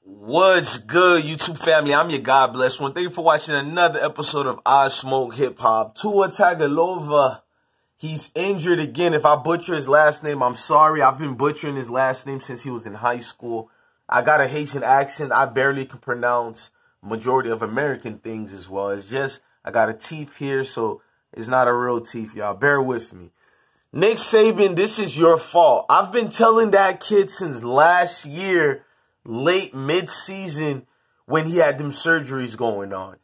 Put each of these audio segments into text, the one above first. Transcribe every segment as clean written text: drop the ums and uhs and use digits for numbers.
What's good, YouTube family? I'm your God bless one. Thank you for watching another episode of IsmokeHiphop. Tua Tagovailoa, he's injured again. If I butcher his last name, I'm sorry. I've been butchering his last name since he was in high school. I got a Haitian accent. I barely can pronounce majority of American things as well. It's just I got a teeth here, so it's not a real teeth, y'all. Bear with me. Nick Saban, this is your fault. I've been telling that kid since last year, late mid-season, when he had them surgeries going on.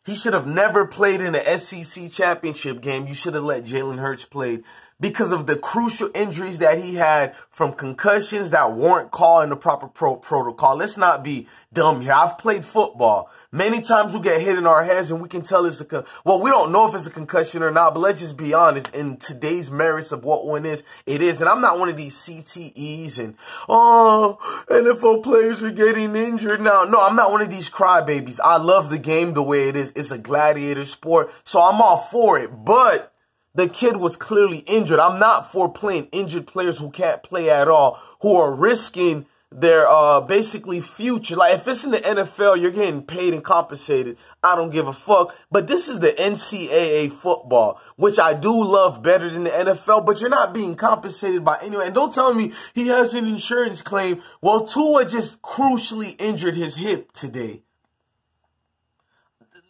He should have never played in the SEC championship game. You should have let Jalen Hurts play because of the crucial injuries that he had from concussions that weren't called in the proper protocol. Let's not be dumb here. I've played football. Many times we get hit in our heads and we can tell it's well, we don't know if it's a concussion or not, but let's just be honest. In today's merits of what one is, it is. And I'm not one of these CTEs and, NFL players are getting injured now. No, I'm not one of these crybabies. I love the game the way it is. It's a gladiator sport, so I'm all for it. But the kid was clearly injured. I'm not for playing injured players who can't play at all, who are risking their basically future. Like, if it's in the NFL, you're getting paid and compensated. I don't give a fuck. But this is the Ncaa football, which I do love better than the NFL, but you're not being compensated by anyone. And don't tell me he has an insurance claim. Well, Tua just crucially injured his hip today.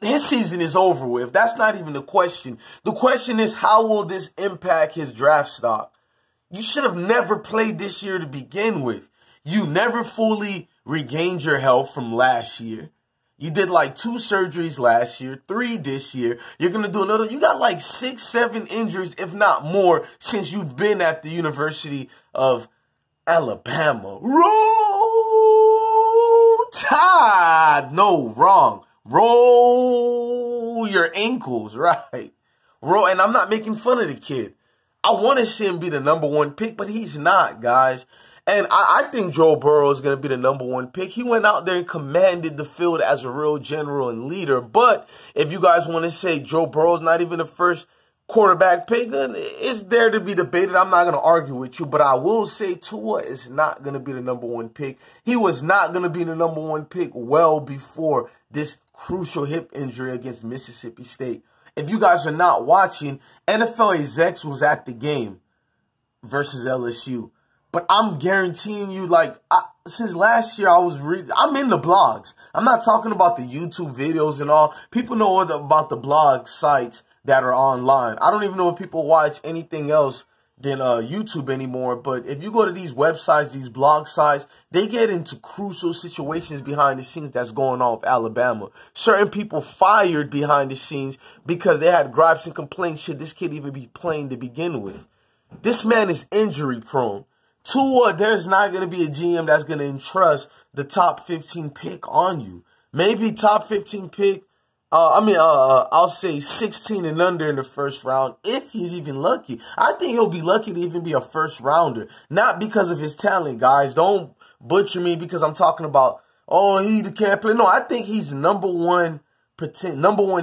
His season is over with. That's not even the question. The question is, how will this impact his draft stock? You should have never played this year to begin with. You never fully regained your health from last year. You did like 2 surgeries last year, 3 this year. You're going to do another. You got like 6, 7 injuries, if not more, since you've been at the University of Alabama. Roll Tide. No, wrong. Roll your ankles, right? Roll, and I'm not making fun of the kid. I want to see him be the #1 pick, but he's not, guys. And I think Joe Burrow is going to be the #1 pick. He went out there and commanded the field as a real general and leader. But if you guys want to say Joe Burrow's not even the first quarterback pick, then it's there to be debated. I'm not going to argue with you, but I will say Tua is not going to be the #1 pick. He was not going to be the #1 pick well before this crucial hip injury against Mississippi State. If you guys are not watching, NFL execs was at the game versus LSU. But I'm guaranteeing you, since last year I'm in the blogs. I'm not talking about the YouTube videos and all. People know about the blog sites that are online. I don't even know if people watch anything else than YouTube anymore. But if you go to these websites, these blog sites, they get into crucial situations behind the scenes that's going on with Alabama. Certain people fired behind the scenes because they had gripes and complaints. Should this kid even be playing to begin with? This man is injury prone. Tua, there's not going to be a GM that's going to entrust the top 15 pick on you. Maybe top 15 pick, I'll say 16 and under in the first round, if he's even lucky. I think he'll be lucky to even be a first rounder. Not because of his talent, guys. Don't butcher me because I'm talking about, he can't play. No, I think he's #1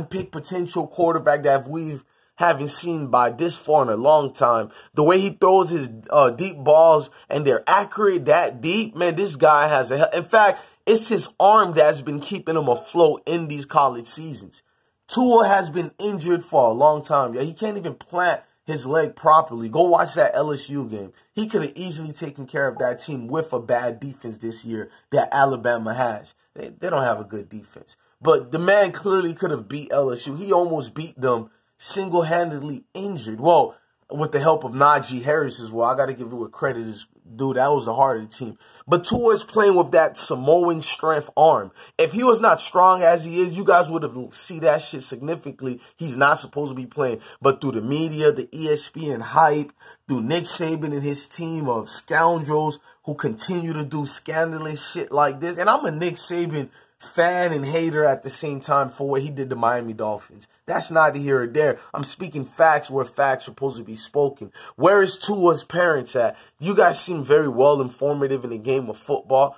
pick potential quarterback that we've haven't seen by this far in a long time. The way he throws his deep balls and they're accurate that deep, man, this guy has in fact, it's his arm that's been keeping him afloat in these college seasons. Tua has been injured for a long time. Yeah, he can't even plant his leg properly. Go watch that LSU game. He could have easily taken care of that team with a bad defense this year that Alabama has. They don't have a good defense. But the man clearly could have beat LSU. He almost beat them single-handedly injured. Well, with the help of Najee Harris as well. I got to give you a credit. Dude, that was the heart of the team. But Tua is playing with that Samoan strength arm. If he was not strong as he is, you guys would have seen that shit significantly. He's not supposed to be playing. But through the media, the ESPN hype, through Nick Saban and his team of scoundrels who continue to do scandalous shit like this. And I'm a Nick Saban fan and hater at the same time for what he did to Miami Dolphins. That's neither here or there. I'm speaking facts where facts are supposed to be spoken. Where is Tua's parents at? You guys seem very well informative in the game of football.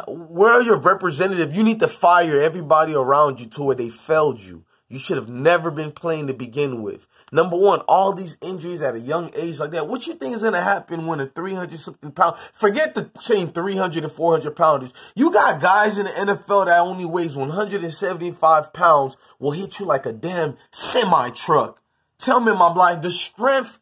Where are your representatives? You need to fire everybody around you, Tua. They failed you. You should have never been playing to begin with. Number one, all these injuries at a young age like that. What you think is going to happen when a 300-something pound, forget the same 300 and 400 pounders. You got guys in the NFL that only weighs 175 pounds will hit you like a damn semi-truck. Tell me, my blind, the strength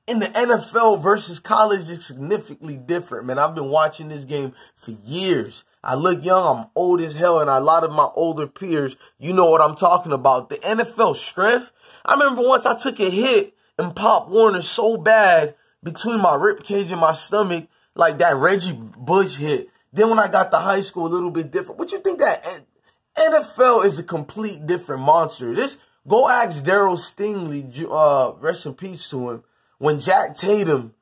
in the NFL versus college is significantly different, man. I've been watching this game for years. I look young, I'm old as hell, and a lot of my older peers, you know what I'm talking about. The NFL strength. I remember once I took a hit and Pop Warner so bad between my rib cage and my stomach, like that Reggie Bush hit. Then when I got to high school, a little bit different. What you think that NFL is a complete different monster? Go ask Daryl Stingley, rest in peace to him, when Jack Tatum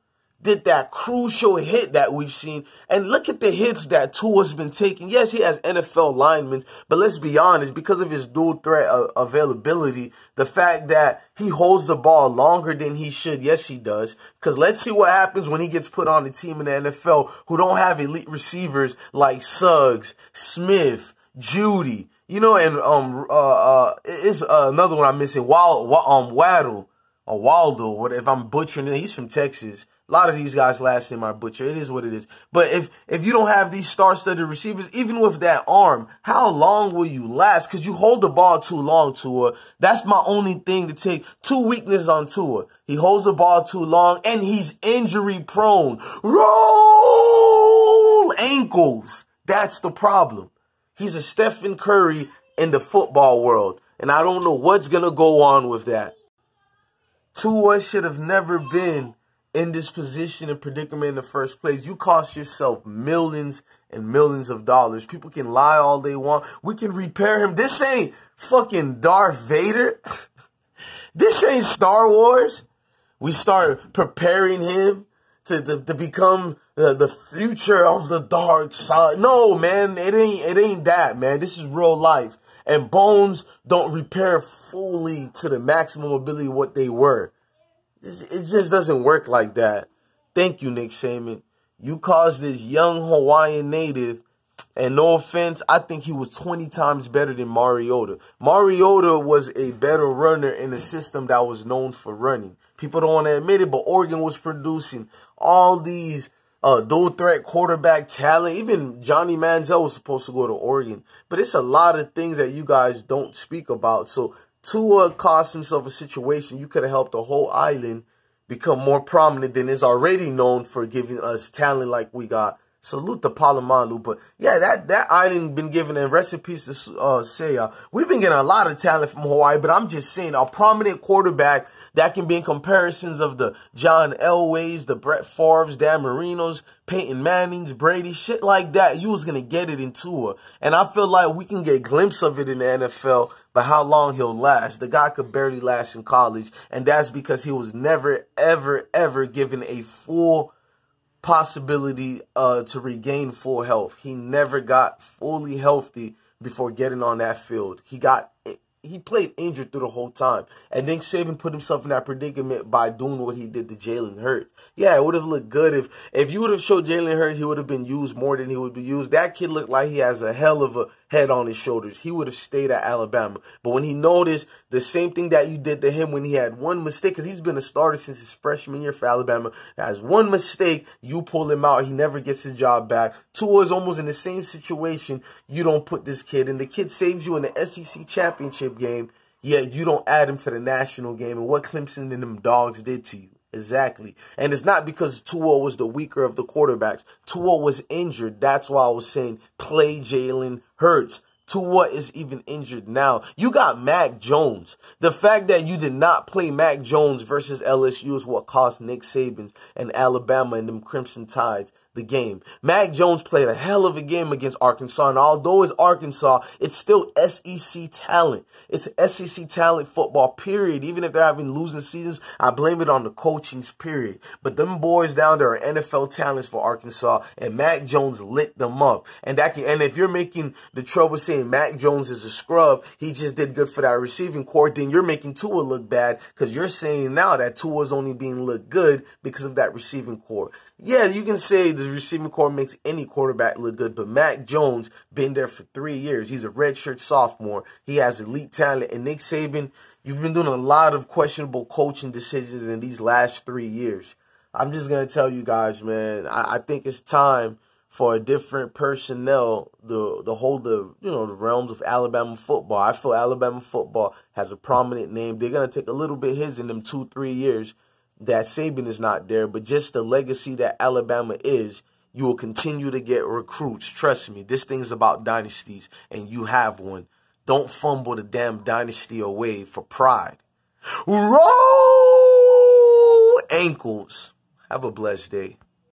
did that crucial hit that we've seen. And look at the hits that Tua's been taking. Yes, he has NFL linemen, but let's be honest, because of his dual threat availability, the fact that he holds the ball longer than he should, yes, he does. Because let's see what happens when he gets put on a team in the NFL who don't have elite receivers like Suggs, Smith, Judy, you know, and it's another one I'm missing, Waddle. Or Waldo, what if I'm butchering it? He's from Texas. A lot of these guys' last name are butcher. It is what it is. But if you don't have these star-studded receivers, even with that arm, how long will you last? Because you hold the ball too long, Tua. That's my only thing to take. Two weaknesses on Tua. He holds the ball too long, and he's injury-prone. Roll ankles. That's the problem. He's a Stephen Curry in the football world, and I don't know what's going to go on with that. Tua should have never been in this position and predicament in the first place. You cost yourself millions and millions of dollars. People can lie all they want. We can repair him. This ain't fucking Darth Vader. This ain't Star Wars. We start preparing him to become the future of the dark side. No, man, it ain't that, man. This is real life. And bones don't repair fully to the maximum ability of what they were. It just doesn't work like that. Thank you, Nick Saban. You caused this young Hawaiian native, and no offense, I think he was 20 times better than Mariota. Mariota was a better runner in a system that was known for running. People don't want to admit it, but Oregon was producing all these dual threat quarterback talent. Even Johnny Manziel was supposed to go to Oregon. But it's a lot of things that you guys don't speak about. So Tua cost himself a situation. You could have helped the whole island become more prominent than is already known for giving us talent like we got. Salute to Palomalu. But yeah, that island been given, and rest in peace to Ncaa. We've been getting a lot of talent from Hawaii, but I'm just saying a prominent quarterback that can be in comparisons of the John Elways, the Brett Favres, Dan Marinos, Peyton Mannings, Brady, shit like that. You was going to get it in Tua. And I feel like we can get a glimpse of it in the NFL, but how long he'll last. The guy could barely last in college, and that's because he was never, ever, ever given a full possibility to regain full health. He never got fully healthy before getting on that field. He played injured through the whole time. And Nick Saban put himself in that predicament by doing what he did to Jalen Hurts. Yeah, it would have looked good if you would have showed Jalen Hurts, he would have been used more than he would be used. That kid looked like he has a hell of a head on his shoulders. He would have stayed at Alabama. But when he noticed the same thing that you did to him when he had one mistake, because he's been a starter since his freshman year for Alabama, has one mistake, you pull him out, he never gets his job back. Tua is almost in the same situation. You don't put this kid, and the kid saves you in the SEC championship game, yet you don't add him for the national game. And what Clemson and them dogs did to you. Exactly. And it's not because Tua was the weaker of the quarterbacks. Tua was injured. That's why I was saying play Jalen Hurts. Tua is even injured now. You got Mac Jones. The fact that you did not play Mac Jones versus LSU is what cost Nick Saban and Alabama and them Crimson Tides the game. Mac Jones played a hell of a game against Arkansas, and although it's Arkansas, it's still SEC talent. It's SEC talent football, period. Even if they're having losing seasons, I blame it on the coaching's period. But them boys down there are NFL talents for Arkansas, and Mac Jones lit them up. And if you're making the trouble saying Mac Jones is a scrub, he just did good for that receiving corps, then you're making Tua look bad because you're saying now that Tua's only being looked good because of that receiving corps. Yeah, you can say the receiving corps makes any quarterback look good, but Mac Jones been there for 3 years. He's a redshirt sophomore. He has elite talent, and Nick Saban, You've been doing a lot of questionable coaching decisions in these last 3 years. I'm just going to tell you guys, man, I think it's time for a different personnel to hold the realms of Alabama football. I feel Alabama football has a prominent name. They're going to take a little bit his in them 2-3 years that Saban is not there, but just the legacy that Alabama is, you will continue to get recruits. Trust me, this thing's about dynasties, and you have one. Don't fumble the damn dynasty away for pride. Roll ankles. Have a blessed day.